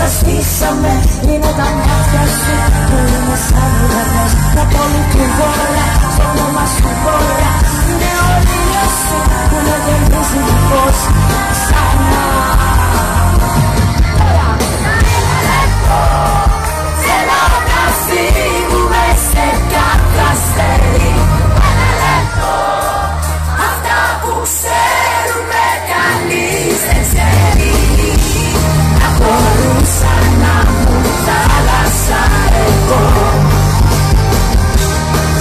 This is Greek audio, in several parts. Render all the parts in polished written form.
τα σβήσαμε. Είναι τα μάτια σου που είναι σαν ουρανές. Τα πόλη του βόρεια, στο όνομα σου βόρεια. Είναι όλοι εσύ που με γεμίζει φως ξανά. Θέλω να φύγουμε σε κάποιο αστέρι. Ένα λεπτό, αυτά που ξέρουμε κανείς δεν ξέρει. Να μπορούσα να μου θάλασσα εγώ.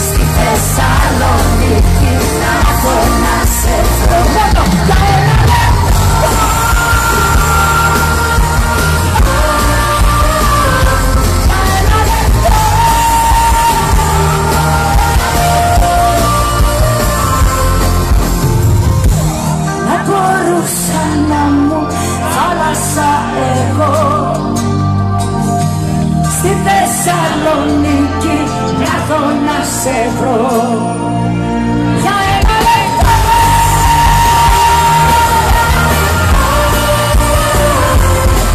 Στη Θεσσαλονίκη να έχω να σε βρω. Μόνο για ένα λεπτό. Να μου θάλασσα εγώ. Στη Θεσσαλονίκη να έρθω να σε βρω. Για ένα λεπτό.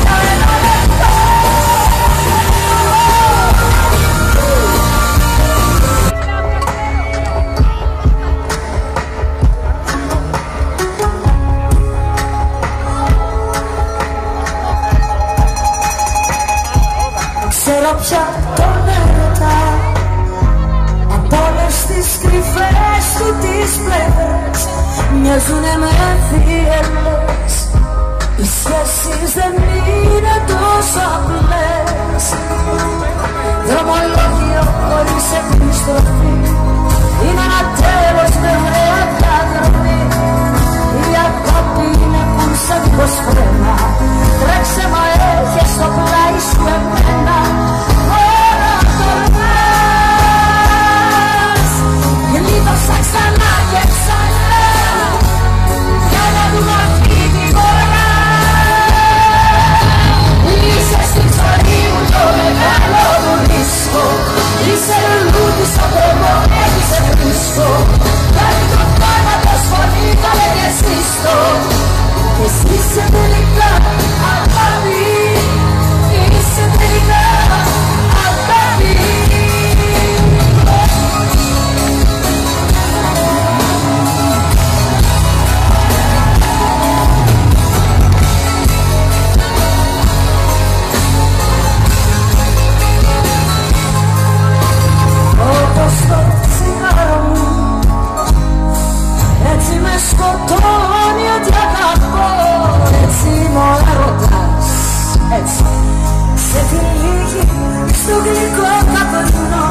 Για ένα λεπτό. Ξέρω πια τον έρωτα από όλες τις κρυφές του τις πλευρές. Μοιάζουνε με θύελες. Οι σχέσεις δεν είναι τόσο απλές. Δρομολόγιο χωρίς επιστροφή. Είναι ένα τέλος με ωραία διαδρομή. Η αγάπη είναι πουλσα δίχως φρένα. Τρέξε μα έχεις στο πλάι σου εμένα. Τώρα τολμάς. Γλίτωσα ξανά και ξανά για να δούμε αυτή τη φορά. Είσαι στη ζωή μου το μεγάλο μου ρίσκο. Είσαι λουλούδι στο δρόμο, έχεις ευρίσκο. Κάνει το θάνατος φωνή, θα λέγες σύστο. Και εσύ είσαι τελικά αγάπη. Είσαι τελικά αγάπη. Όπως το τσιγάρο μου έτσι με σκοτώνει ότι αγαπώ. Έτσι μ' ο έρωτας, έτσι σε τυλίγει στο γλυκό καπνό.